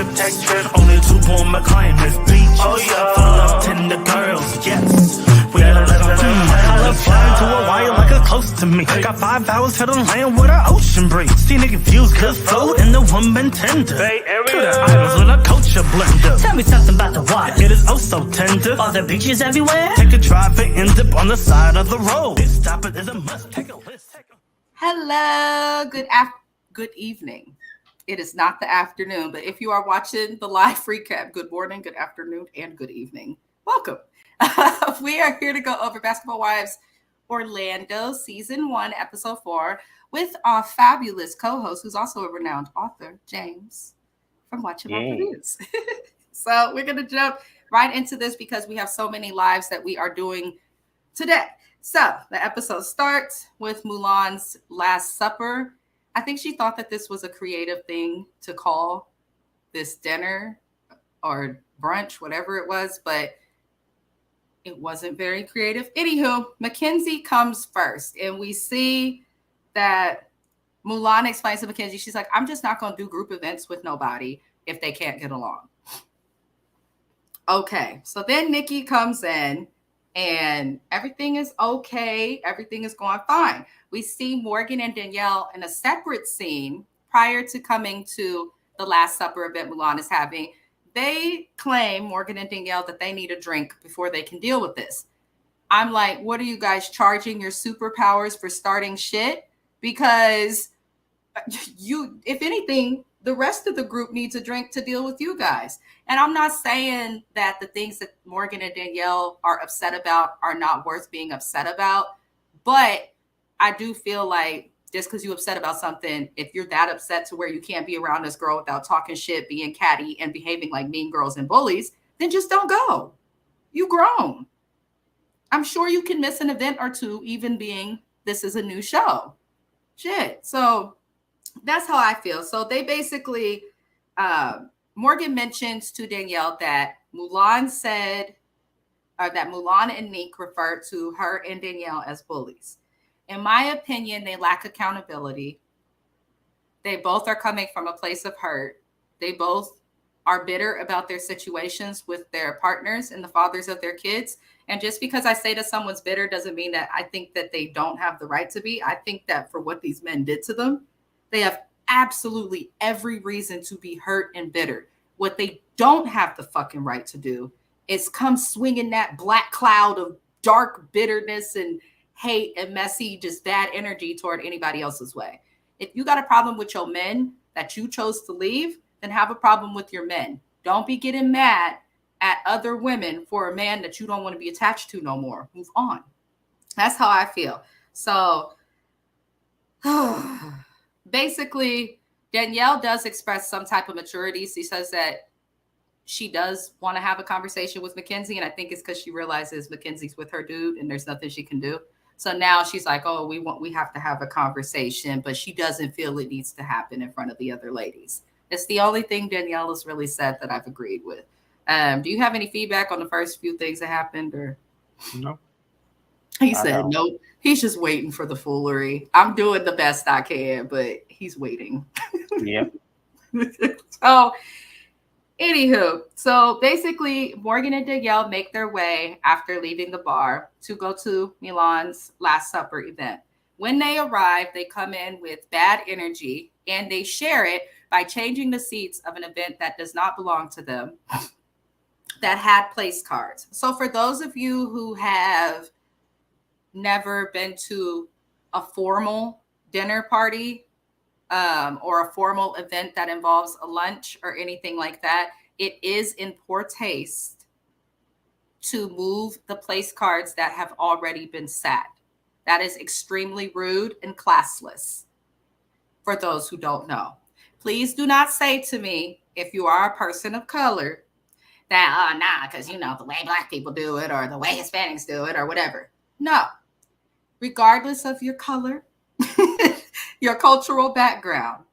trip. Only two on my climate beach. Oh yeah, full of tender girls, yes. We gotta let them I love flying to Hawaii like it's close to me. Got 5 hours to the land where the ocean breeze. See nigga views cause float and the woman tender. To the islands with a culture blender. Tell me something about the water. It is oh so tender. Are there beaches everywhere? Take a drive and end up on the side of the road. Stop it is a must. Take a list. Hello, good evening. It is not the afternoon, but if you are watching the live recap, good morning, good afternoon, and good evening. Welcome. We are here to go over Basketball Wives Orlando Season 1, Episode 4, with our fabulous co-host, who's also a renowned author, James, from Watch Your Mouth Reviews. So we're going to jump right into this because we have so many lives that we are doing today. So the episode starts with Mulan's Last Supper. I think she thought that this was a creative thing to call this dinner or brunch, whatever it was, but it wasn't very creative. Anywho, Mackenzie comes first, and we see that Mulan explains to Mackenzie, she's like, I'm just not going to do group events with nobody if they can't get along. Okay, so then Nique comes in, and everything is okay. Everything is going fine. We see Morgan and Danielle in a separate scene prior to coming to the Last Supper event Mulan is having. They claim, Morgan and Danielle, that they need a drink before they can deal with this. I'm like, what are you guys charging your superpowers for starting shit? Because you, if anything, the rest of the group needs a drink to deal with you guys. And I'm not saying that the things that Morgan and Danielle are upset about are not worth being upset about, but I do feel like just because you're upset about something, if you're that upset to where you can't be around this girl without talking shit, being catty, and behaving like mean girls and bullies, then just don't go. You grown. I'm sure you can miss an event or two, even being this is a new show. Shit. So that's how I feel. So they basically, Morgan mentions to Danielle that Mulan said, that Mulan and Nique referred to her and Danielle as bullies. In my opinion, they lack accountability. They both are coming from a place of hurt. They both are bitter about their situations with their partners and the fathers of their kids. And just because I say that someone's bitter doesn't mean that I think that they don't have the right to be. I think that for what these men did to them, they have absolutely every reason to be hurt and bitter. What they don't have the fucking right to do is come swinging that black cloud of dark bitterness and hate and messy, just bad energy toward anybody else's way. If you got a problem with your men that you chose to leave, then have a problem with your men. Don't be getting mad at other women for a man that you don't want to be attached to no more. Move on. That's how I feel. So basically, Danielle does express some type of maturity. She says that she does want to have a conversation with Mackenzie, and I think it's because she realizes Mackenzie's with her dude and there's nothing she can do. So now she's like, oh, we have to have a conversation, but she doesn't feel it needs to happen in front of the other ladies. It's the only thing Danielle has really said that I've agreed with. Do you have any feedback on the first few things that happened? Or no? He said nope. He's just waiting for the foolery. I'm doing the best I can, but he's waiting. Yeah. So, anywho, so basically, Morgan and Danielle make their way after leaving the bar to go to Mulan's Last Supper event. When they arrive, they come in with bad energy, and they share it by changing the seats of an event that does not belong to them, that had place cards. So for those of you who have never been to a formal dinner party or a formal event that involves a lunch or anything like that, it is in poor taste to move the place cards that have already been sat. That is extremely rude and classless for those who don't know. Please do not say to me, if you are a person of color, that, because, the way Black people do it or the way Hispanics do it or whatever. No. Regardless of your color, your cultural background,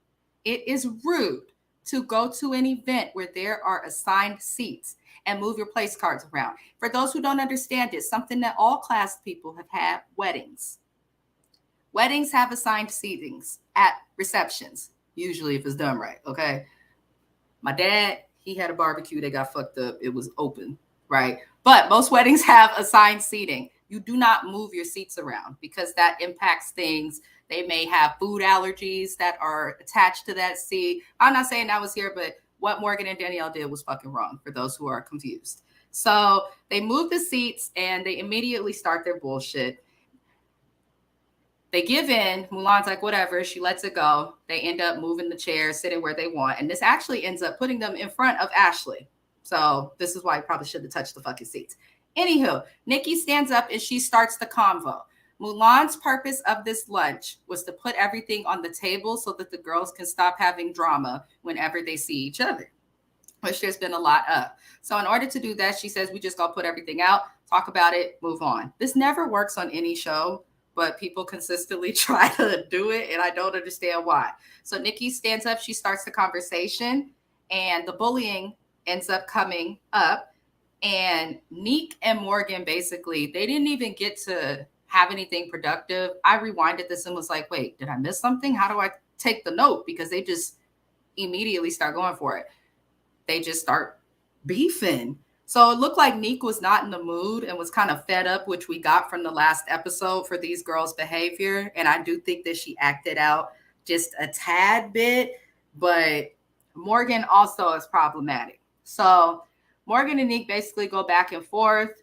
it is rude to go to an event where there are assigned seats and move your place cards around. For those who don't understand it, something that all class people have had, weddings. Weddings have assigned seatings at receptions, usually if it's done right, okay? My dad, he had a barbecue. They got fucked up. It was open, right? But most weddings have assigned seating. You do not move your seats around because that impacts things. They may have food allergies that are attached to that seat. I'm not saying I was here, but what Morgan and Danielle did was fucking wrong for those who are confused. So they move the seats and they immediately start their bullshit. They give in. Mulan's like, whatever. She lets it go. They end up moving the chairs, sitting where they want. And this actually ends up putting them in front of Ashley. So this is why I probably shouldn't have touched the fucking seats. Anywho, Nique stands up and she starts the convo. Mulan's purpose of this lunch was to put everything on the table so that the girls can stop having drama whenever they see each other, which there's been a lot of. So in order to do that, she says, we just gonna put everything out, talk about it, move on. This never works on any show, but people consistently try to do it, and I don't understand why. So Nique stands up, she starts the conversation, and the bullying ends up coming up. And Nique and Morgan, basically, they didn't even get to have anything productive. I rewinded this and was like, wait, did I miss something? How do I take the note? Because they just immediately start going for it. They just start beefing. So it looked like Nique was not in the mood and was kind of fed up, which we got from the last episode for these girls' behavior. And I do think that she acted out just a tad bit, but Morgan also is problematic. So Morgan and Nique basically go back and forth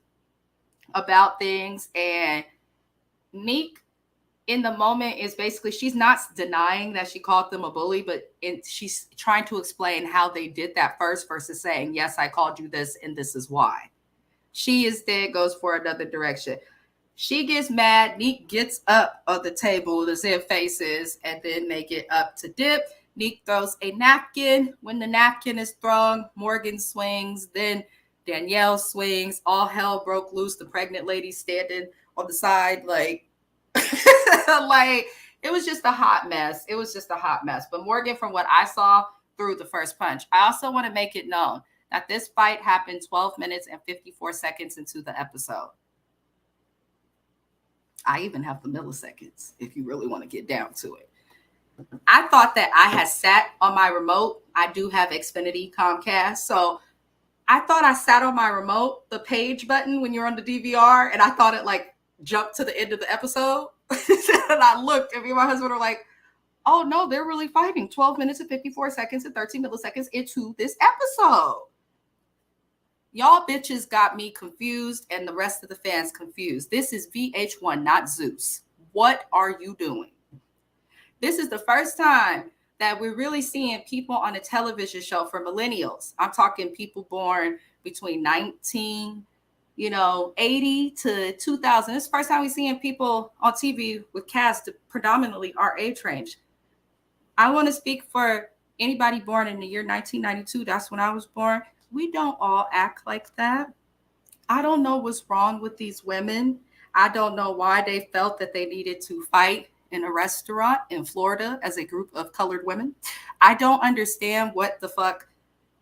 about things, and Nique in the moment is basically, she's not denying that she called them a bully, but she's trying to explain how they did that first versus saying, yes, I called you this and this is why. She instead goes for another direction. She gets mad. Nique gets up on the table to send faces, and then they get up to dip. Nique throws a napkin. When the napkin is thrown, Morgan swings. Then Danielle swings. All hell broke loose. The pregnant lady standing on the side, like, like it was just a hot mess. It was just a hot mess. But Morgan, from what I saw, threw the first punch. I also want to make it known that this fight happened 12 minutes and 54 seconds into the episode. I even have the milliseconds if you really want to get down to it. I thought that I had sat on my remote. I do have Xfinity Comcast. So I thought I sat on my remote, the page button when you're on the DVR, and I thought it like jumped to the end of the episode. And I looked, and me and my husband were like, oh no, they're really fighting 12 minutes and 54 seconds and 13 milliseconds into this episode. Y'all bitches got me confused and the rest of the fans confused. This is VH1, not Zeus. What are you doing? This is the first time that we're really seeing people on a television show for millennials. I'm talking people born between 1980 to 2000. It's the first time we're seeing people on TV with casts predominantly our age range. I want to speak for anybody born in the year 1992. That's when I was born. We don't all act like that. I don't know what's wrong with these women. I don't know why they felt that they needed to fight in a restaurant in Florida as a group of colored women. I don't understand what the fuck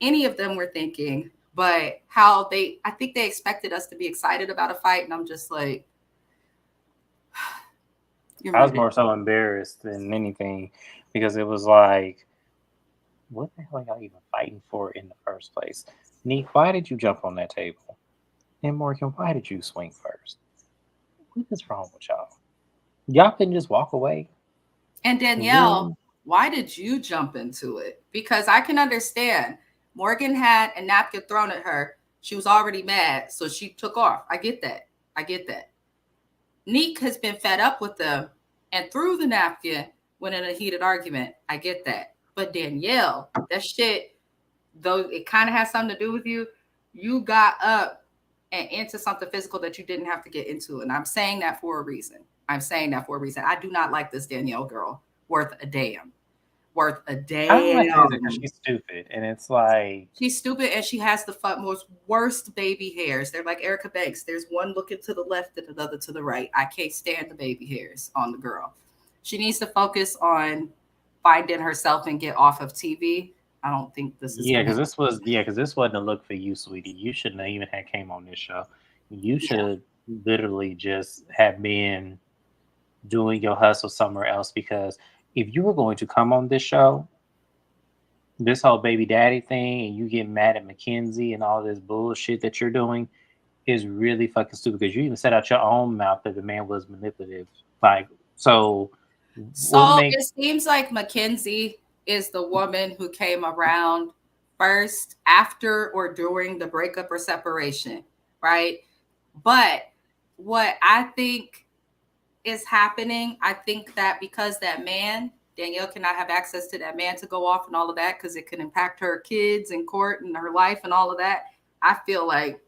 any of them were thinking, but I think they expected us to be excited about a fight. And I'm just like, I was more so embarrassed than anything because it was like, what the hell are y'all even fighting for in the first place? Nique, why did you jump on that table? And Morgan, why did you swing first? What is wrong with y'all? Y'all couldn't just walk away. And Danielle, why did you jump into it? Because I can understand. Morgan had a napkin thrown at her. She was already mad, so she took off. I get that. Nique has been fed up with them and threw the napkin when in a heated argument. I get that. But Danielle, that shit, though it kind of has something to do with you, you got up and into something physical that you didn't have to get into. And I'm saying that for a reason. I do not like this Danielle girl. Worth a damn. She's stupid. And it's like, she's stupid, and she has the most worst baby hairs. They're like Erica Banks. There's one looking to the left and another to the right. I can't stand the baby hairs on the girl. She needs to focus on finding herself and get off of TV. I don't think this is because this wasn't a look for you, sweetie. You shouldn't have even came on this show. You should literally just have been doing your hustle somewhere else, because if you were going to come on this show, this whole baby daddy thing, and you get mad at Mackenzie and all this bullshit that you're doing is really fucking stupid because you even said out your own mouth that the man was manipulative. Like, so what So makes it seems like Mackenzie is the woman who came around first, after, or during the breakup or separation, right? But what I think is happening, I think that because that man, Danielle cannot have access to that man to go off and all of that because it could impact her kids in court and her life and all of that. I feel like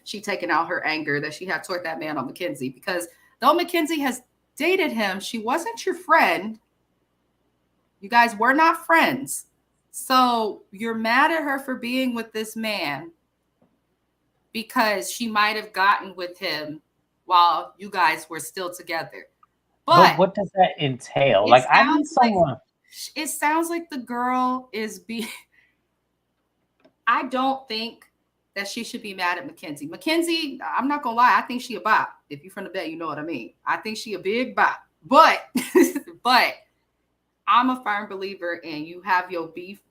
she taking out her anger that she had toward that man on Mackenzie, because though Mackenzie has dated him, she wasn't your friend. You guys were not friends. So you're mad at her for being with this man because she might have gotten with him while you guys were still together. but But what does that entail? it Like, I need sounds like someone. the girl is being. I don't think that she should be mad at Mackenzie. Mackenzie, I'm not gonna lie, I think she a bop. If you're from the Bay, you know what I mean. I think she a big bop. But but I'm a firm believer in you have your beef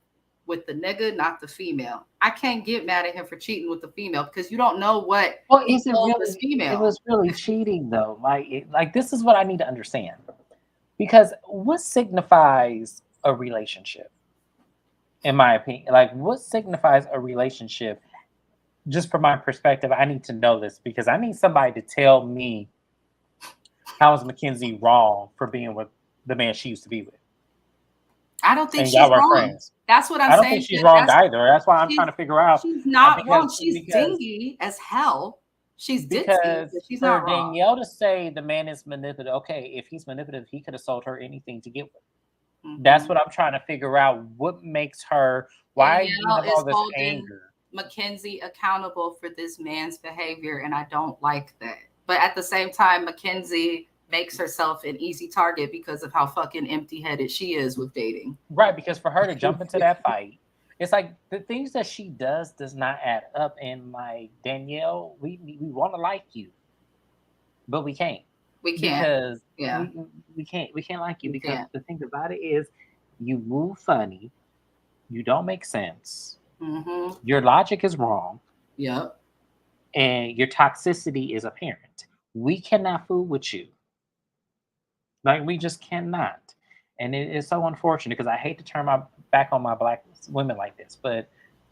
with the nigga, not the female. I can't get mad at him for cheating with the female because you don't know what Well, he is it told really? this It female. was really cheating though. Like this is what I need to understand. Because what signifies a relationship? In my opinion, like what signifies a relationship? Just from my perspective, I need to know this because I need somebody to tell me how is Mackenzie wrong for being with the man she used to be with, I don't think and y'all she's were wrong. friends. That's what I'm I don't think saying. she's wrong That's either. That's why I'm she's trying to figure out she's not because wrong. She's because dingy as hell. She's ditzy, because but she's for not wrong. Danielle to say the man is manipulative, okay, if he's manipulative, he could have sold her anything to get with. That's Mhm. what I'm trying to figure out. What makes her? Why do you Danielle have is all this holding anger? Mackenzie accountable for this man's behavior, and I don't like that. But at the same time, Mackenzie makes herself an easy target because of how fucking empty-headed she is with dating. Right, because for her to jump into that fight, it's like the things that she does not add up. And like Danielle, we want to like you, but we can't We can't. because Yeah, we can't like you we because can't. the thing about it is you move funny, you don't make sense, Mm-hmm. your logic is wrong, Yep. and your toxicity is apparent. We cannot fool with you. Like we just cannot. And it is so unfortunate because I hate to turn my back on my black women like this, but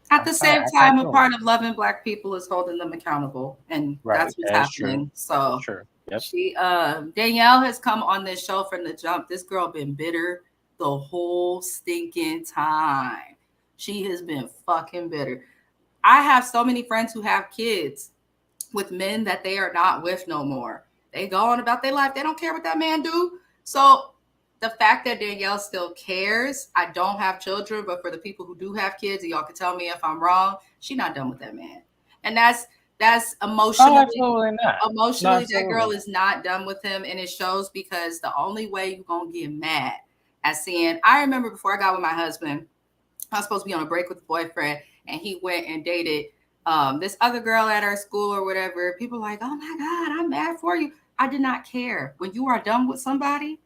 At I'm the sorry, same I can't time, a do it. part of loving Black people is holding them accountable, and Right. that's what's That is true. happening. That's So true. Yep. she, Danielle has come on this show from the jump. This girl been bitter the whole stinking time. She has been fucking bitter. I have so many friends who have kids with men that they are not with no more. They go on about their life. They don't care what that man do. So the fact that Danielle still cares, I don't have children, but for the people who do have kids, y'all can tell me if I'm wrong, she not done with that man. And that's Oh, emotionally, absolutely not. No, that girl absolutely. is not done with him. And it shows because the only way you're gonna get mad at seeing, I remember before I got with my husband, I was supposed to be on a break with a boyfriend, and he went and dated this other girl at our school or whatever. People like, oh my God, I'm mad for you. I did not care. When you are done with somebody,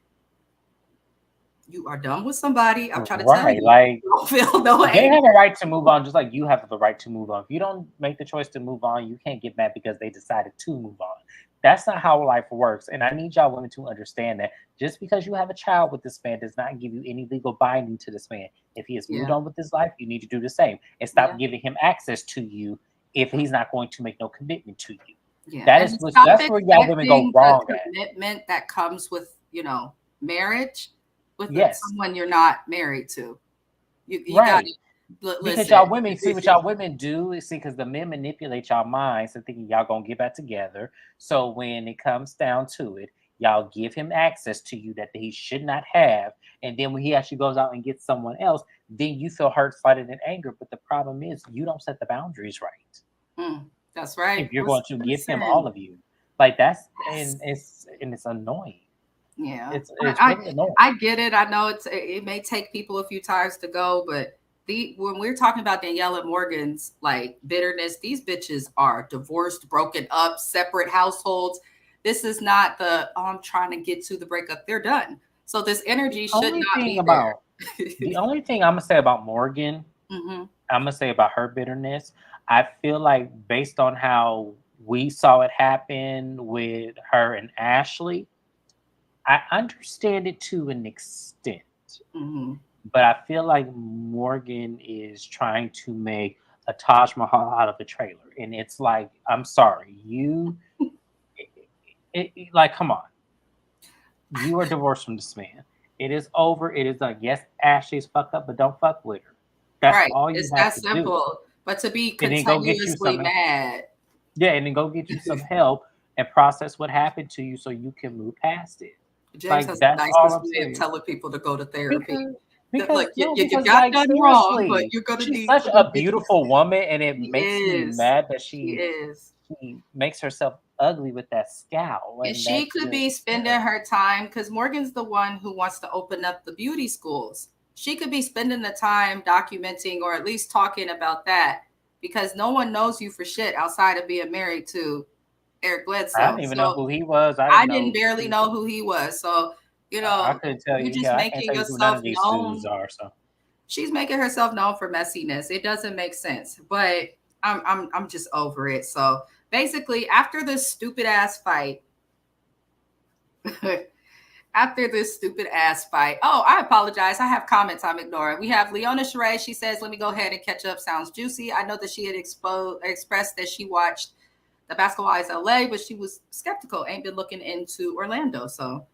you are done with somebody. I'm trying to tell Right. you, Like don't feel no they anger. have a right to move on, just like you have the right to move on. If you don't make the choice to move on, you can't get mad because they decided to move on. That's not how life works. And I need y'all women to understand that just because you have a child with this man does not give you any legal binding to this man. If he has moved Yeah, on with his life, you need to do the same and yeah, stop giving him access to you if he's not going to make no commitment to you. yeah. That is And what stop that's where y'all women go expecting the wrong at. commitment that comes with, marriage with Yes. someone you're not married to. You got Right. to Because listen. y'all women see what y'all women do is see because the men manipulate y'all minds and thinking y'all gonna get back together. So when it comes down to it, y'all give him access to you that he should not have. And then when he actually goes out and gets someone else, then you feel hurt, slighted, and anger. But the problem is you don't set the boundaries right. That's right. If you're going to give him all Listen. of you. Like that's Yes. and it's annoying. Yeah, It's I, really annoying. I get it. I know it may take people a few times to go, but when we're talking about Danielle and Morgan's like bitterness, these bitches are divorced, broken up, separate households. This is not the I'm trying to get to the breakup. They're done. So this energy should Only not thing be about there. The only thing I'm gonna say about Morgan, Hmm. I'm gonna say about her bitterness, I feel like based on how we saw it happen with her and Ashley, I understand it to an extent. Hmm. But I feel like Morgan is trying to make a Taj Mahal out of a trailer, and it's like, I'm sorry, like, come on, you are divorced from this man. It is over. It is like, yes, Ashley's fucked up, but don't fuck with her. That's Right. all you It's have that to do, simple. But to be and then go get you continuously some, mad, yeah, and then go get you some help and process what happened to you so you can move past it. James Like has the that's all nicest I'm way of saying. telling people to go to therapy. Because That, look, you, no, you because got like done wrong, but seriously, you're gonna she's need such to go a get you. beautiful woman, and it She makes me is. mad that She is. she makes herself ugly with that scowl, And and she that's could be just spending her time because Morgan's the one who wants to open up the beauty schools. She could be spending the time documenting or at least talking about that because no one knows you for shit outside of being married to Eric I Bledsoe. didn't even know So who he was. I I didn't didn't know. barely know who he was. So, I couldn't tell you're you. just Yeah, I can't making tell you who none yourself of these dudes known. are. So She's making herself known for messiness. It doesn't make sense, but I'm just over it. So basically, after this stupid ass fight, after this stupid ass fight. Oh, I apologize. I have comments I'm ignoring. We have Leona Sheree. She says, let me go ahead and catch up. Sounds juicy. I know that she had expressed that she watched the Basketball Eyes LA, but she was skeptical, ain't been looking into Orlando. So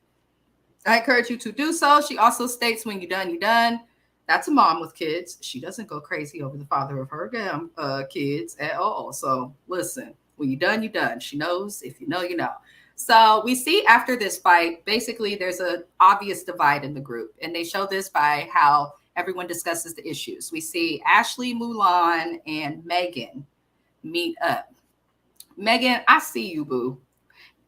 I encourage you to do so. She also states, when you're done, you're done. That's a mom with kids. She doesn't go crazy over the father of her damn kids at all. So listen, when you're done, you're done. She knows. If you know, you know. So we see after this fight, basically there's an obvious divide in the group. And they show this by how everyone discusses the issues. We see Ashley, Mulan, and Mehgan meet up. Mehgan, I see you, boo.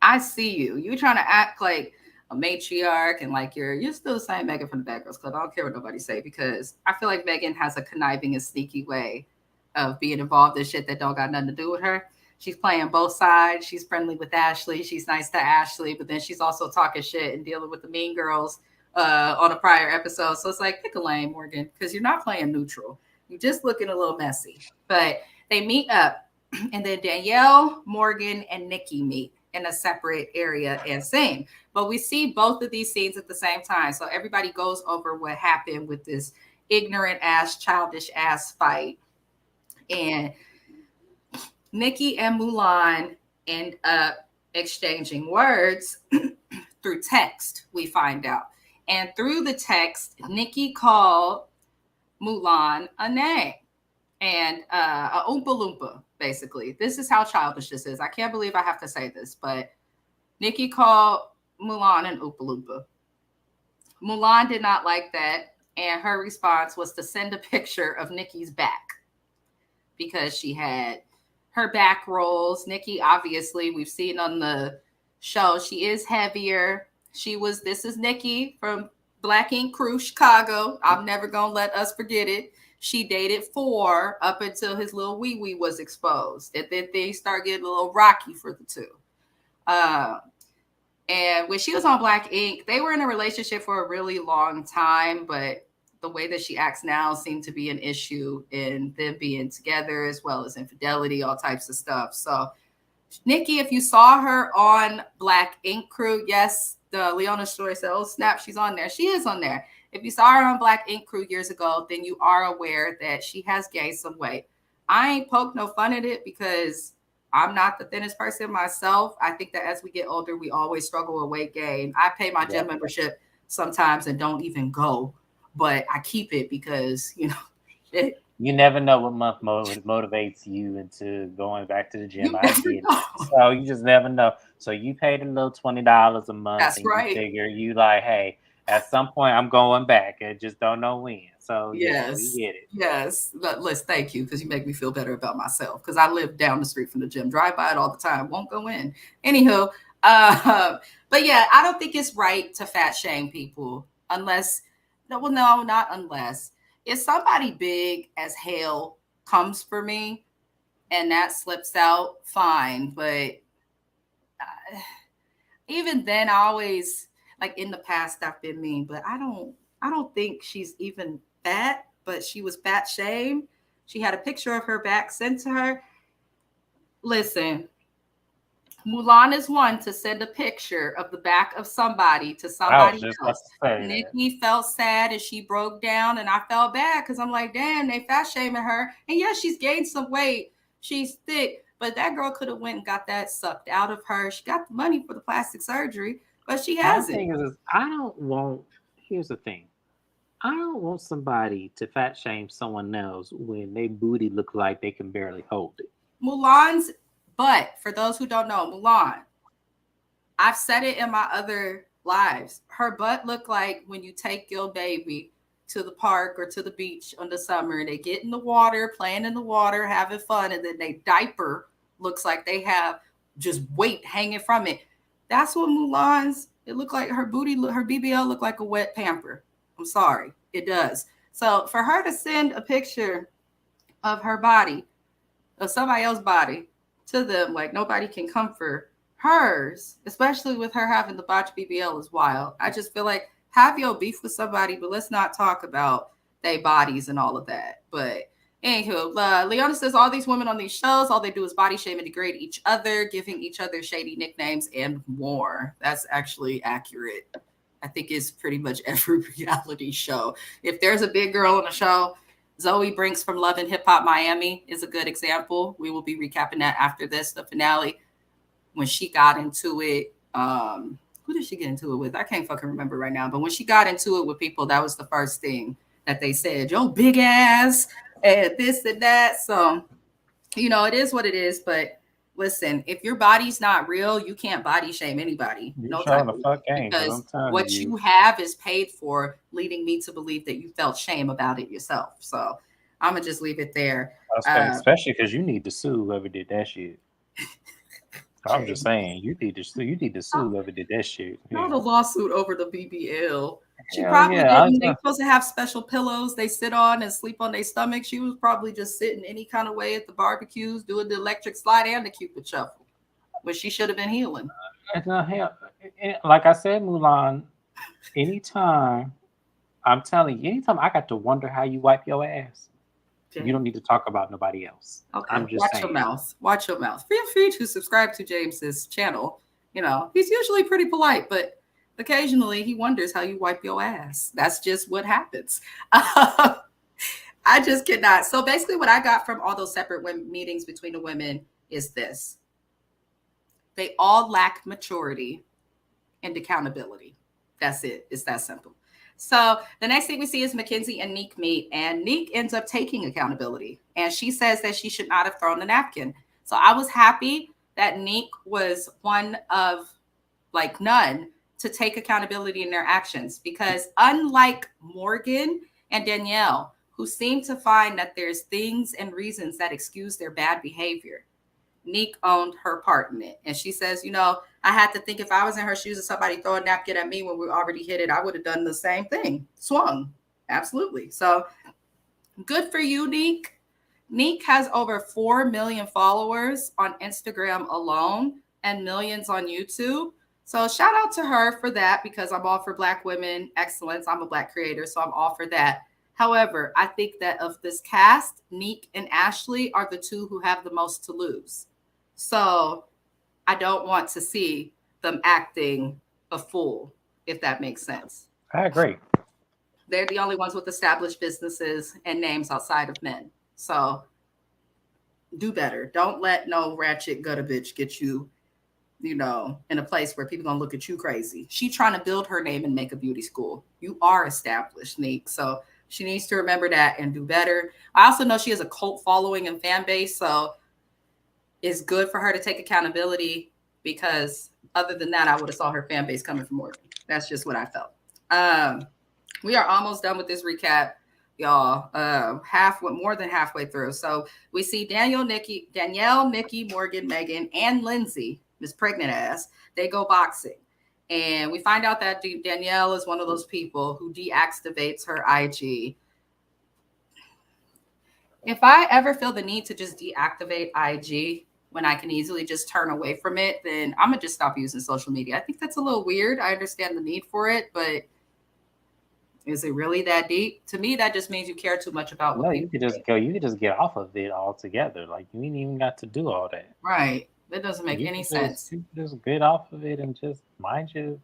I see you. You're trying to act like a matriarch and like you're still the same Megan from the Bad Girls Club. I don't care what nobody say because I feel like Megan has a conniving and sneaky way of being involved in shit that don't got nothing to do with her. She's playing both sides. She's friendly with Ashley. She's nice to Ashley, but then she's also talking shit and dealing with the mean girls on a prior episode. So it's like, pick a lane, Morgan, because you're not playing neutral. You're just looking a little messy. But they meet up, and then Danielle, Morgan, and Nikki meet in a separate area and scene. But we see both of these scenes at the same time. So everybody goes over what happened with this ignorant ass, childish ass fight. And Nikki and Mulan end up exchanging words through text, we find out. And through the text, Nikki called Mulan a name and a Oompa Loompa, basically. This is how childish this is. I can't believe I have to say this, but Nikki called Mulan an Oompa Loompa. Mulan did not like that, and her response was to send a picture of Nikki's back because she had her back rolls. Nikki, obviously, we've seen on the show, she is heavier. This is Nikki from Black Ink Crew, Chicago. I'm never going to let us forget it. She dated 4 up until his little wee-wee was exposed. And then things start getting a little rocky for the two. And when she was on Black Ink, they were in a relationship for a really long time, but the way that she acts now seemed to be an issue in them being together, as well as infidelity, all types of stuff. So Nikki, if you saw her on Black Ink Crew, yes, the Leona story said, oh, snap, she's on there. She is on there. If you saw her on Black Ink Crew years ago, then you are aware that she has gained some weight. I ain't poke no fun at it because I'm not the thinnest person myself. I think that as we get older, we always struggle with weight gain. I pay my gym membership sometimes and don't even go, but I keep it because, shit. you never know what month motivates you into going back to the gym. I get it. So you just never know. So you paid a little $20 a month. That's and right. You figure you like, hey, at some point I'm going back. I just don't know when. So yeah, we get it. Yes. Liz, thank you, because you make me feel better about myself. Because I live down the street from the gym, drive by it all the time, won't go in. Anywho, but yeah, I don't think it's right to fat shame people unless, no, not unless if somebody big as hell comes for me and that slips out, fine. But even then, I always, like in the past, I've been mean, but I don't I don't think she's even fat, but she was fat shamed. She had a picture of her back sent to her. Listen, Mulan is one to send a picture of the back of somebody to I was somebody just about else. to say that. Nikki felt sad and she broke down, and I felt bad because I'm like, damn, they fat shaming her. And yes, she's gained some weight. She's thick, but that girl could have went and got that sucked out of her. She got the money for the plastic surgery, but she My hasn't. thing is I don't want. Here's the thing. I don't want somebody to fat shame someone else when they booty look like they can barely hold it. Mulan's butt, for those who don't know, Mulan, I've said it in my other lives. Her butt looked like when you take your baby to the park or to the beach in the summer and they get in the water, playing in the water, having fun, and then they diaper looks like they have just weight hanging from it. That's what Mulan's, it looked like her booty, her BBL looked like a wet pamper. I'm sorry, it does. So for her to send a picture of her body, of somebody else's body, to them, like nobody can comfort hers, especially with her having the botched BBL, is wild. I just feel like have your beef with somebody, but let's not talk about their bodies and all of that. But anywho, Leona says all these women on these shows, all they do is body shame and degrade each other, giving each other shady nicknames and more. That's actually accurate. I think it's pretty much every reality show. If there's a big girl on a show, Zoe Brinks from Love and Hip Hop Miami is a good example. We will be recapping that after this, the finale. When she got into it, who did she get into it with? I can't fucking remember right now. But when she got into it with people, that was the first thing that they said, yo, big ass, and this and that. So, it is what it is. But listen, if your body's not real, you can't body shame anybody. You No showing type the of fuck way, game, because I'm telling what you have is paid for, leading me to believe that you felt shame about it yourself. So I'm gonna just leave it there. Especially because you need to sue whoever did that shit. I'm just saying, you need to sue whoever did that shit. Not a lawsuit over the BBL. She Hell probably yeah, didn't. They're supposed to have special pillows they sit on and sleep on their stomach. She was probably just sitting any kind of way at the barbecues, doing the electric slide and the Cupid shuffle, when she should have been healing. Like I said, Mulan, anytime I got to wonder how you wipe your ass, you don't need to talk about nobody else. Okay, I'm just watch saying. your mouth. Watch your mouth. Feel free to subscribe to James's channel. He's usually pretty polite, but occasionally he wonders how you wipe your ass. That's just what happens. I just cannot. So basically what I got from all those separate meetings between the women is this. They all lack maturity and accountability. That's it. It's that simple. So the next thing we see is Mackenzie and Nique meet, and Nique ends up taking accountability. And she says that she should not have thrown the napkin. So I was happy that Nique was one of none to take accountability in their actions, because unlike Morgan and Danielle, who seem to find that there's things and reasons that excuse their bad behavior, Nique owned her part in it. And she says, I had to think if I was in her shoes and somebody throw a napkin at me when we already hit it, I would have done the same thing. Swung. Absolutely. So good for you, Nique. Nique has over 4 million followers on Instagram alone and millions on YouTube. So shout out to her for that, because I'm all for Black women excellence. I'm a Black creator, so I'm all for that. However, I think that of this cast, Nique and Ashley are the two who have the most to lose. So I don't want to see them acting a fool, if that makes sense. I agree. They're the only ones with established businesses and names outside of men. So do better. Don't let no ratchet gutter bitch get you, in a place where people gonna look at you crazy. She trying to build her name and make a beauty school. You are established, Nique. So she needs to remember that and do better. I also know she has a cult following and fan base, so it's good for her to take accountability, because other than that, I would have saw her fan base coming from Morgan. That's just what I felt. We are almost done with this recap, y'all. More than halfway through. So we see Danielle, Nikki, Morgan, Mehgan, and Lindsay, Miss Pregnant Ass. They go boxing. And we find out that Danielle is one of those people who deactivates her IG. If I ever feel the need to just deactivate IG when I can easily just turn away from it, then I'm going to just stop using social media. I think that's a little weird. I understand the need for it, but Is it really that deep? To me, that just means you care too much about what No, you people could just think. go. You could just get off of it altogether. Like you ain't even got to do all that. Right. That doesn't make any sense. You could just get off of it and just mind your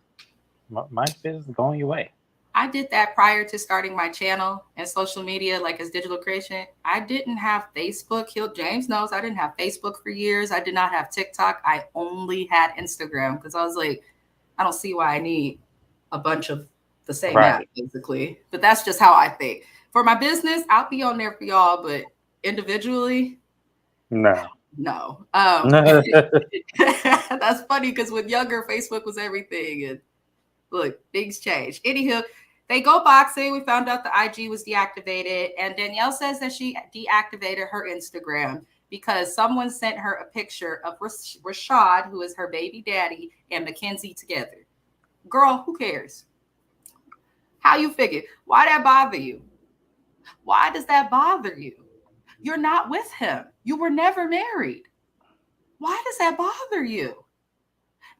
business, going your way. I did that prior to starting my channel and social media, like as digital creation. I didn't have Facebook. James knows I didn't have Facebook for years. I did not have TikTok. I only had Instagram because I was like, I don't see why I need a bunch of the same app, Right. basically. But that's just how I think. For my business, I'll be on there for y'all, but individually, No. no. No. That's funny because when younger, Facebook was everything. And look, things change. Anywho, they go boxing. We found out the IG was deactivated. And Danielle says that she deactivated her Instagram because someone sent her a picture of Rashad, who is her baby daddy, and Mackenzie together. Girl, who cares? How you figure? Why that bother you? Why does that bother you? You're not with him. You were never married. Why does that bother you?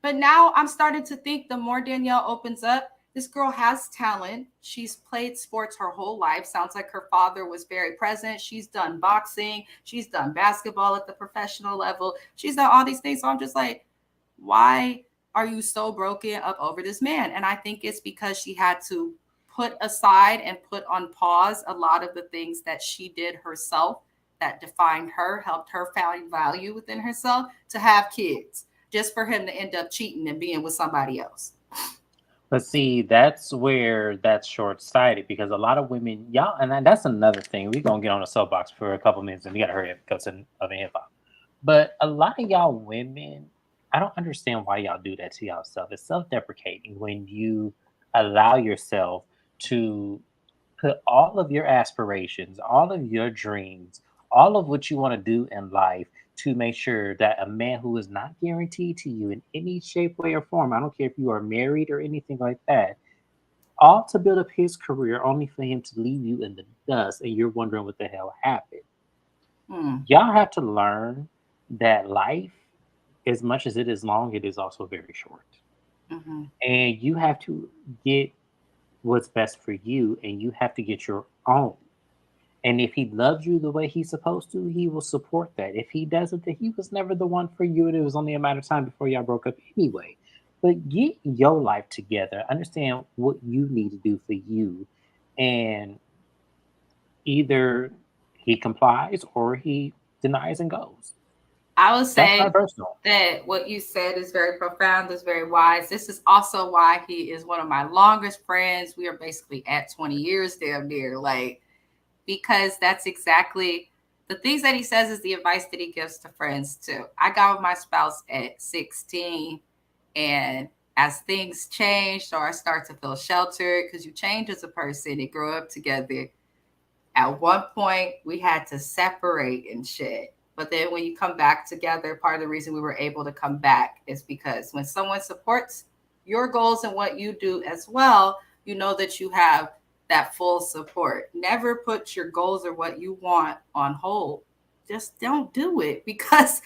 But now I'm starting to think the more Danielle opens up, this girl has talent. She's played sports her whole life. Sounds like her father was very present. She's done boxing. She's done basketball at the professional level. She's done all these things. So I'm just like, why are you so broken up over this man? And I think it's because she had to put aside and put on pause a lot of the things that she did herself that defined her, helped her find value within herself to have kids, just for him to end up cheating and being with somebody else. But see, that's where that's short-sighted because a lot of women, y'all, and that's another thing. We're gonna get on a soapbox for a couple minutes, and we gotta hurry up because of hip hop. But a lot of y'all women, I don't understand why y'all do that to yourself. It's self-deprecating when you allow yourself to put all of your aspirations, all of your dreams, all of what you want to do in life to make sure that a man who is not guaranteed to you in any shape, way, or form, I don't care if you are married or anything like that, all to build up his career only for him to leave you in the dust and you're wondering what the hell happened. Y'all have to learn that life, as much as it is long, it is also very short. And you have to get what's best for you and you have to get your own. And if he loves you the way he's supposed to, he will support that. If he doesn't, then he was never the one for you. And it was only a matter of time before y'all broke up anyway. But get your life together. Understand what you need to do for you. And either he complies or he denies and goes. I would say That's my personal. that what you said is very profound, is very wise. This is also why he is one of my longest friends. We are basically at 20 years damn near. Like, because that's exactly the things that he says is the advice that he gives to friends too. I got with my spouse at 16, and as things changed or I start to feel sheltered because you change as a person and grow up together. At one point, we had to separate and shit. But then when you come back together, part of the reason we were able to come back is because when someone supports your goals and what you do as well, you know that you have that full support. Never put your goals or what you want on hold. Just don't do it because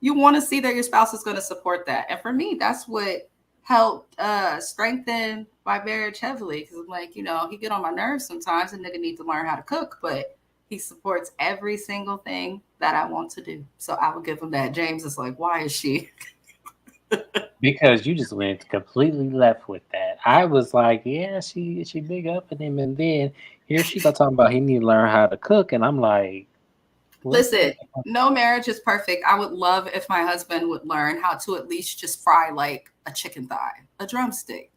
you want to see that your spouse is going to support that. And for me, that's what helped strengthen my marriage heavily. Because I'm like, he get on my nerves sometimes. A nigga need to learn how to cook, but he supports every single thing that I want to do. So I would give him that. James is like, why is she? Because you just went completely left with that. I was like, yeah, she big up at him, and then here she go talking about he need to learn how to cook, and I'm like, listen, no marriage is perfect. I would love if my husband would learn how to at least just fry like a chicken thigh, a drumstick.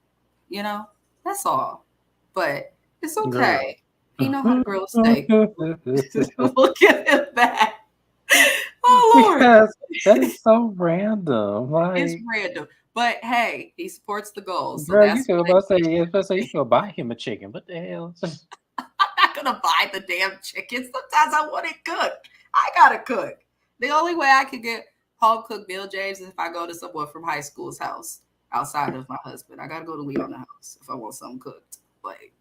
That's all. But it's okay. He know how to grill a steak. We'll give him that. Oh Lord, because that is so random. Like, it's random. But hey, he supports the goals. So girl, that's you what could say you could buy him a chicken. What the hell? I'm not gonna buy the damn chicken. Sometimes I want it cooked. I gotta cook. The only way I could get home cooked meal, James, is if I go to someone from high school's house outside of my husband. I gotta go to Leon's house if I want something cooked. Like,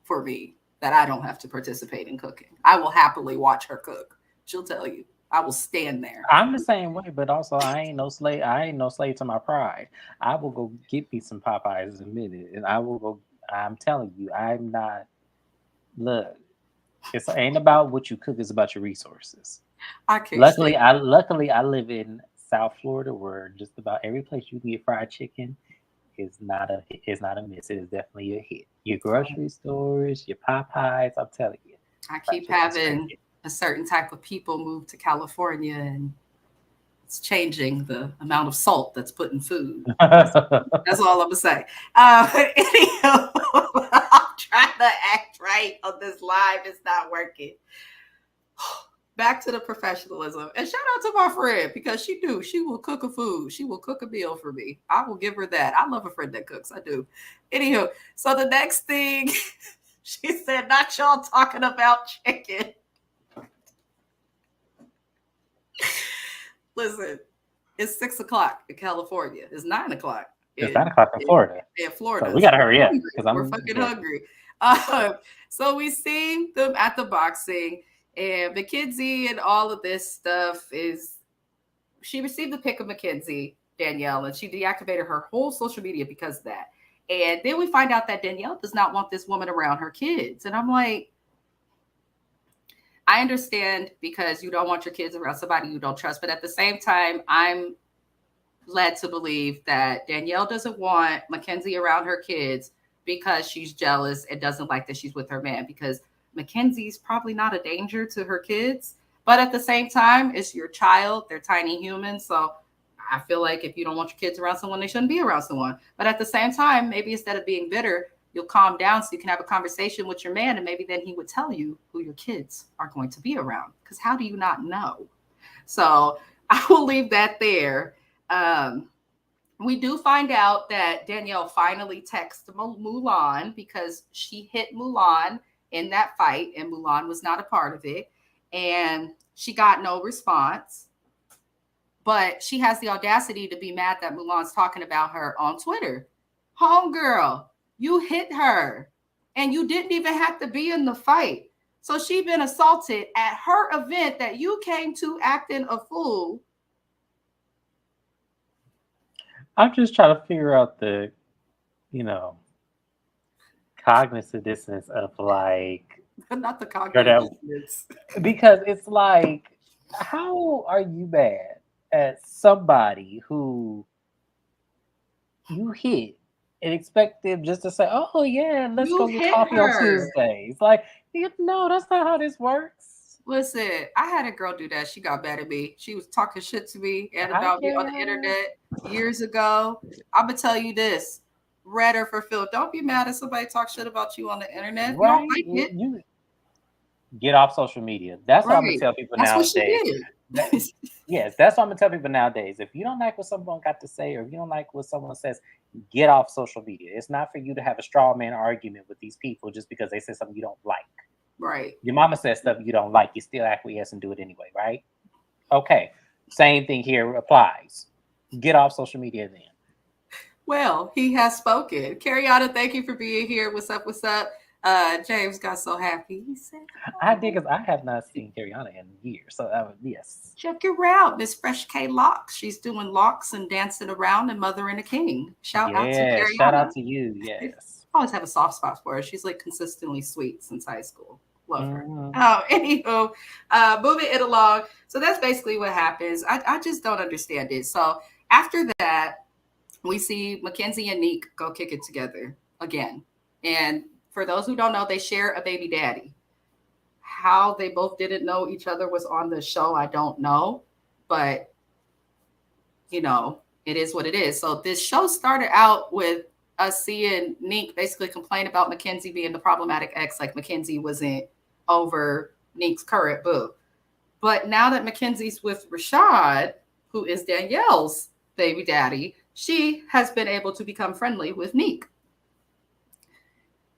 for me, that I don't have to participate in cooking. I will happily watch her cook. She'll tell you. I will stand there. I'm the same way, but also I ain't no slave. I ain't no slave to my pride. I will go get me some Popeyes in a minute, and I will go. I'm telling you, I'm not. Look, it ain't about what you cook; it's about your resources. I can't Luckily, stand. I live in South Florida, where just about every place you can get fried chicken is not a miss. It is definitely a hit. Your grocery stores, your Popeyes. I'm telling you, I fried keep chicken's having crazy. a certain type of people move to California, and it's changing the amount of salt that's put in food. That's all I'm gonna say. Anyhow, I'm trying to act right on this live. It's not working. Back to the professionalism. And shout out to my friend because she will cook a food. She will cook a meal for me. I will give her that. I love a friend that cooks. I do. Anywho, so the next thing she said, not y'all talking about chicken. Listen, it's 6 o'clock in California. It's 9 o'clock It's in, 9 o'clock in Florida, Florida. so we So gotta hurry we're up hungry. because We're I'm fucking yeah. hungry. So we see them at the boxing, and Mackenzie and all of this stuff is. She received the pic of Mackenzie, Danielle, and she deactivated her whole social media because of that. And then we find out that Danielle does not want this woman around her kids. And I'm like, I understand because you don't want your kids around somebody you don't trust. But at the same time, I'm led to believe that Danielle doesn't want Mackenzie around her kids because she's jealous and doesn't like that she's with her man, because Mackenzie's probably not a danger to her kids. But at the same time, it's your child. They're tiny humans. So I feel like if you don't want your kids around someone, they shouldn't be around someone. But at the same time, maybe instead of being bitter, you'll calm down so you can have a conversation with your man. And maybe then he would tell you who your kids are going to be around. Because how do you not know? So I will leave that there. We do find out that Danielle finally texted Mulan because she hit Mulan in that fight, and Mulan was not a part of it. And she got no response. But she has the audacity to be mad that Mulan's talking about her on Twitter. Homegirl, you hit her, and you didn't even have to be in the fight. So she been assaulted at her event that you came to acting a fool. I'm just trying to figure out the, you know, cognitive dissonance of like Not the or cognitive that dissonance. because it's like, how are you mad at somebody who you hit and expect them just to say, "Oh yeah, let's You go get hit coffee on her. Tuesday"? It's like, no, that's not how this works. Listen, I had a girl do that. She got mad at me. She was talking shit to me and Hi, about me on the Carrie. internet years ago. I'm gonna tell you this: read her for Phil. Don't be mad at somebody talk shit about you on the internet. If you don't Right? like it, You get off social media. That's what I'm gonna right? tell people That's what she nowadays. That, did. yes, that's what I'm gonna tell people nowadays. If you don't like what someone got to say, or if you don't like what someone says, get off social media. It's not for you to have a straw man argument with these people just because they say something you don't like. Right. Your mama says stuff you don't like, you still acquiesce and do it anyway, right? Okay. Same thing here applies. Get off social media then. Well, he has spoken. Carriana, thank you for being here. What's up? What's up? James got so happy. He said, I did because I have not seen Carriana in years. So yes. check her out, Miss Fresh K Locks. She's doing locks and dancing around and mothering a king. Shout out to Yeah. Shout Carriana. out to you. I Yes. always have a soft spot for her. She's like consistently sweet since high school. Love her. Mm-hmm. Anywho, moving it along. So that's basically what happens. I just don't understand it. So after that, we see Mackenzie and Nique go kick it together again. And for those who don't know, they share a baby daddy. How they both didn't know each other was on the show, I don't know. But, you know, it is what it is. So this show started out with us seeing Nique basically complain about Mackenzie being the problematic ex, like Mackenzie wasn't over Nique's current boo. But now that Mackenzie's with Rashad, who is Danielle's baby daddy, she has been able to become friendly with Nique.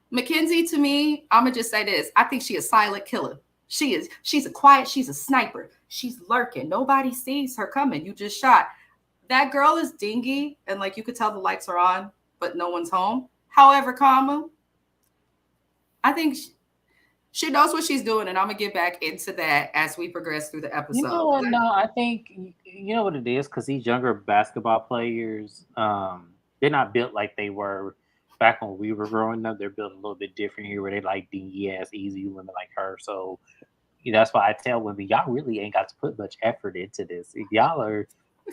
Mackenzie, to me, I'm gonna just say this: I think she's a silent killer. She is. She's a quiet. She's a sniper. She's lurking. Nobody sees her coming. You just shot. That girl is dingy, and like you could tell the lights are on, but no one's home. However, I think she knows what she's doing, and I'm gonna get back into that as we progress through the You know episode. what? No, I think you know what it is because these younger basketball players, they're not built like they were back when we were growing up, they're built a little bit different here, where they like dingy ass, easy women like her. So that's why I tell women, y'all really ain't got to put much effort into this. If y'all are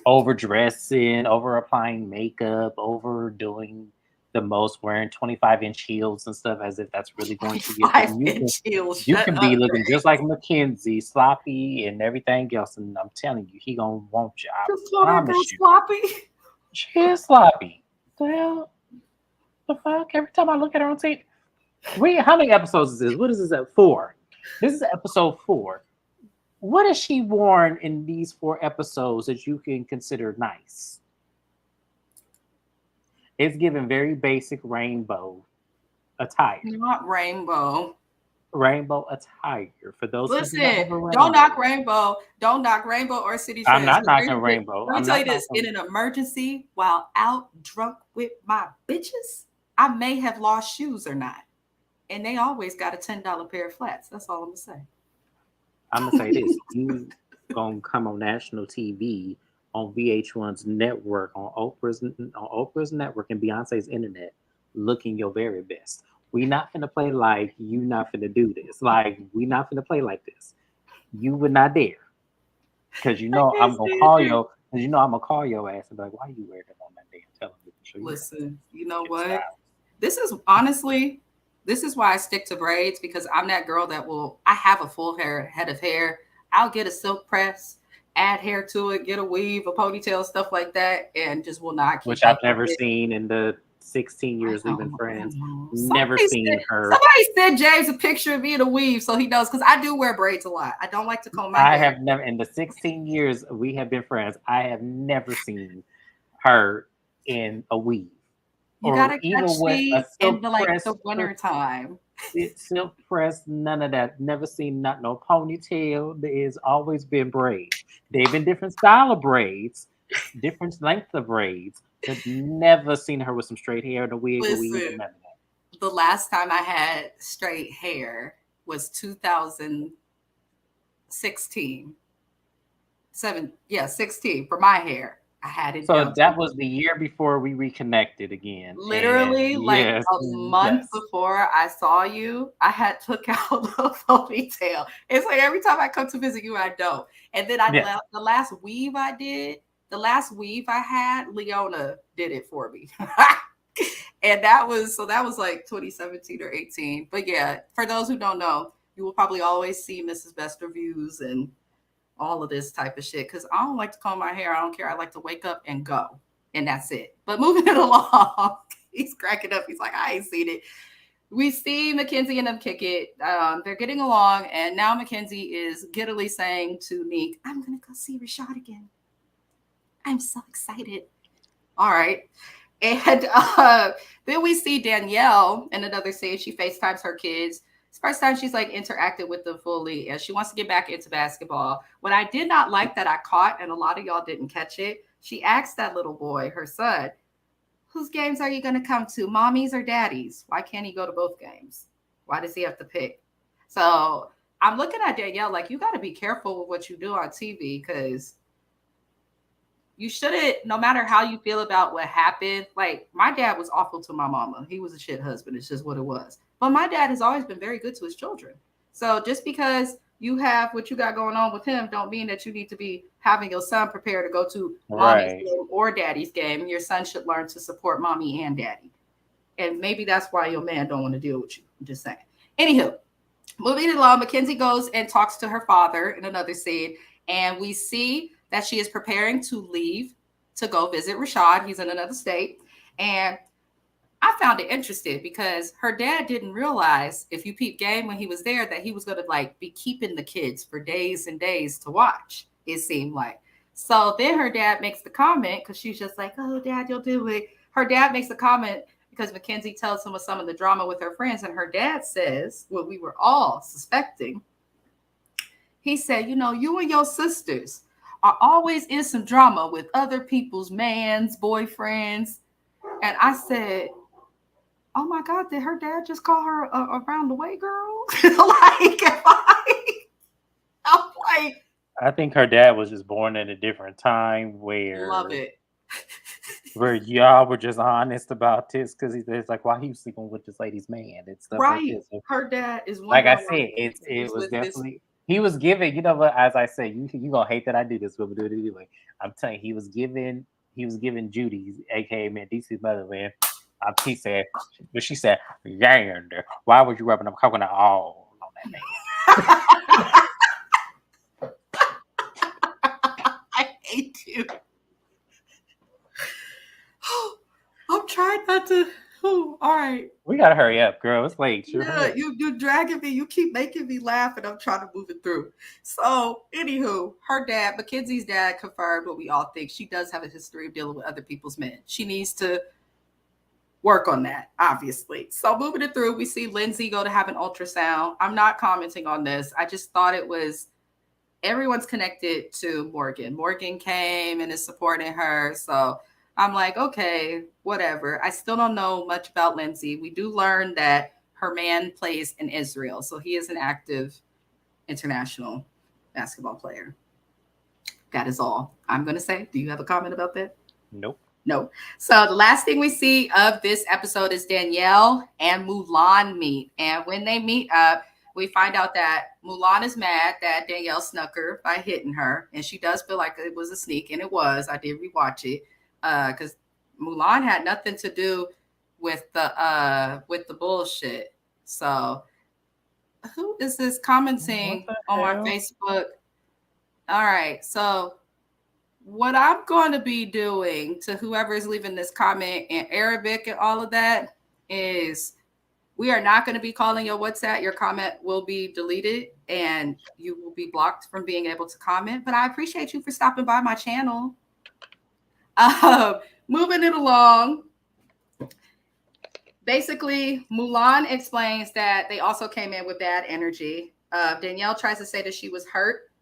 overdressing, over applying makeup, overdoing the most, wearing 25-inch heels and stuff, as if that's really going to get them. 5-inch heels. You Shut can up, be looking Greg. just like Mackenzie, sloppy and everything else, and I'm telling you, he gonna want you. I Just call that girl promise you. sloppy. She is sloppy. The hell? The fuck? Every time I look at her on tape. How many episodes is this? What is this at? 4. This is episode 4. What has she worn in these 4 episodes that you can consider nice? It's given very basic rainbow attire. Not rainbow. Rainbow attire. For those Listen, who do not have a rainbow. don't knock rainbow. Don't knock rainbow or city trends. I'm not knocking Let rainbow. me tell you this: in an emergency, while out drunk with my bitches, I may have lost shoes or not, and they always got a $10 pair of flats. That's all I'm gonna say. I'm gonna say this: you gonna come on national TV, on VH1's network, on Oprah's network, and Beyonce's internet, looking your very best. We not finna play like you not finna do this. Like, we not finna play like this. You would not dare, because I'm gonna call you. Because I'm gonna call your ass and be like, "Why you wearing it on that damn television?" Listen, you know what? This is honestly. This is why I stick to braids, because I'm that girl that I have a full head of hair. I'll get a silk press, add hair to it, get a weave, a ponytail, stuff like that, and just will not keep Which I've never seen in the 16 years we've been friends. Never seen her. Somebody sent James a picture of me in a weave so he knows, because I do wear braids a lot. I don't like to comb my hair. I have never, in the 16 years we have been friends, I have never seen her in a weave. You gotta catch me in the winter time. Silk press, none of that. Never seen no ponytail. There's always been braids. They've been different style of braids, different length of braids, but never seen her with some straight hair and a wig. Listen, none of that. The last time I had straight hair was 2016. 16 for my hair. I had it. So that was the year before we reconnected again. Literally, a month before I saw you, I had took out the ponytail. It's like every time I come to visit you, I don't. And then the last weave I had, Leona did it for me. And that was like 2017 or 18. But yeah, for those who don't know, you will probably always see Mrs. Best Reviews and all of this type of shit, because I don't like to comb my hair. I don't care. I like to wake up and go, and that's it. But moving it along, he's cracking up. He's like, I ain't seen it. We see Mackenzie and them kick it. They're getting along, and now Mackenzie is giddily saying to Nique, I'm gonna go see Rashad again. I'm so excited. All right. And then we see Danielle in another scene. She FaceTimes her kids. It's the first time she's interacted with them fully, and she wants to get back into basketball. What I did not like that I caught, and a lot of y'all didn't catch it, she asked that little boy, her son, whose games are you going to come to, mommy's or daddy's? Why can't he go to both games? Why does he have to pick? So I'm looking at Danielle like, you got to be careful with what you do on TV, because you shouldn't, no matter how you feel about what happened. Like, my dad was awful to my mama. He was a shit husband. It's just what it was. But my dad has always been very good to his children. So just because you have what you got going on with him don't mean that you need to be having your son prepare to go to mommy's game or daddy's game. Your son should learn to support mommy and daddy. And maybe that's why your man don't want to deal with you. I'm just saying. Anywho, moving along, Mackenzie goes and talks to her father in another scene. And we see that she is preparing to leave to go visit Rashad. He's in another state. And I found it interesting because her dad didn't realize, if you peep game when he was there, that he was going to be keeping the kids for days and days to watch, it seemed like. So then her dad makes the comment, because she's just like, oh, Dad, you'll do it. Her dad makes the comment because Mackenzie tells him of some of the drama with her friends. And her dad says, what we were all suspecting, he said, you and your sisters are always in some drama with other people's mans, boyfriends. And I said, oh my God, did her dad just call her a round the way girl? I think her dad was just born at a different time where love it. where y'all were just honest about this because it's like, why are you sleeping with this lady's man and stuff like Right. this. So, Her dad is like I wondering why said, it he's was with this. definitely he was giving. You know what? As I say, you gonna hate that I do this, but we do it anyway. I'm telling you, he was giving Judy, aka man, DC's mother, man. He said, but she said, "Yeah, why would you rubbing them coconut all on that man?" I hate you. I'm trying not to. All right. We gotta hurry up, girl. It's late. Sure, Yeah, you dragging me. You keep making me laugh, and I'm trying to move it through. So, anywho, her dad, Mackenzie's dad, confirmed what we all think. She does have a history of dealing with other people's men. She needs to work on that, obviously. So, moving it through, we see Lindsay go to have an ultrasound. I'm not commenting on this. I just thought it was everyone's connected to Morgan. Morgan came and is supporting her. So I'm like, okay, whatever. I still don't know much about Lindsay. We do learn that her man plays in Israel. So he is an active international basketball player. That is all I'm going to say. Do you have a comment about that? Nope. No. So the last thing we see of this episode is Danielle and Mulan meet. And when they meet up, we find out that Mulan is mad that Danielle snuck her by hitting her. And she does feel like it was a sneak. And it was. I did rewatch it. Because Mulan had nothing to do with the bullshit. So who is this commenting on my Facebook? All right. So what I'm going to be doing to whoever is leaving this comment in Arabic and all of that is we are not going to be calling your WhatsApp. Your comment will be deleted and you will be blocked from being able to comment. But I appreciate you for stopping by my channel. Moving it along. Basically, Mulan explains that they also came in with bad energy. Danielle tries to say that she was hurt,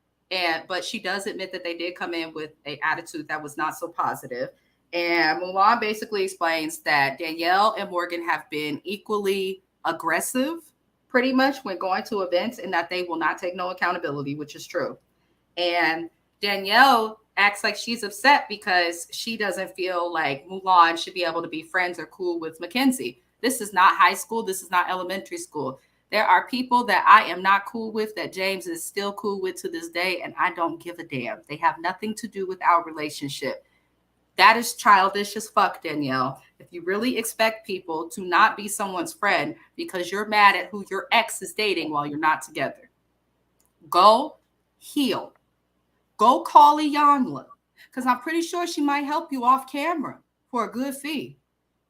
but she does admit that they did come in with an attitude that was not so positive. And Mulan basically explains that Danielle and Morgan have been equally aggressive pretty much when going to events and that they will not take no accountability, which is true. And Danielle acts like she's upset because she doesn't feel like Mulan should be able to be friends or cool with Mackenzie. This is not high school. This is not elementary school. There are people that I am not cool with that James is still cool with to this day, and I don't give a damn. They have nothing to do with our relationship. That is childish as fuck, Danielle. If you really expect people to not be someone's friend because you're mad at who your ex is dating while you're not together, go heal. Go call Iyanla, because I'm pretty sure she might help you off camera for a good fee.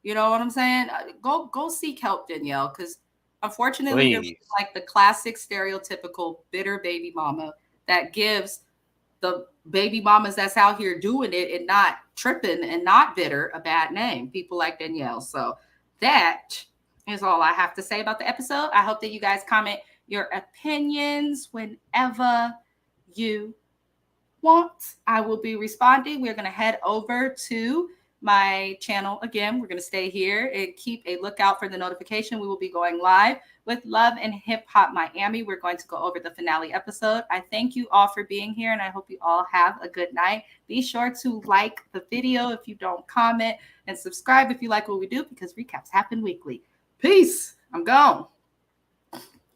You know what I'm saying? Go seek help, Danielle, because unfortunately, you're like the classic stereotypical bitter baby mama that gives the baby mamas that's out here doing it and not tripping and not bitter a bad name. People like Danielle. So that is all I have to say about the episode. I hope that you guys comment your opinions whenever you want. I will be responding. We're going to head over to my channel again. We're going to stay here and keep a lookout for the notification. We will be going live with Love and Hip Hop Miami. We're going to go over the finale episode. I thank you all for being here, and I hope you all have a good night. Be sure to like the video if you don't comment, and subscribe if you like what we do, because recaps happen weekly. Peace. I'm gone.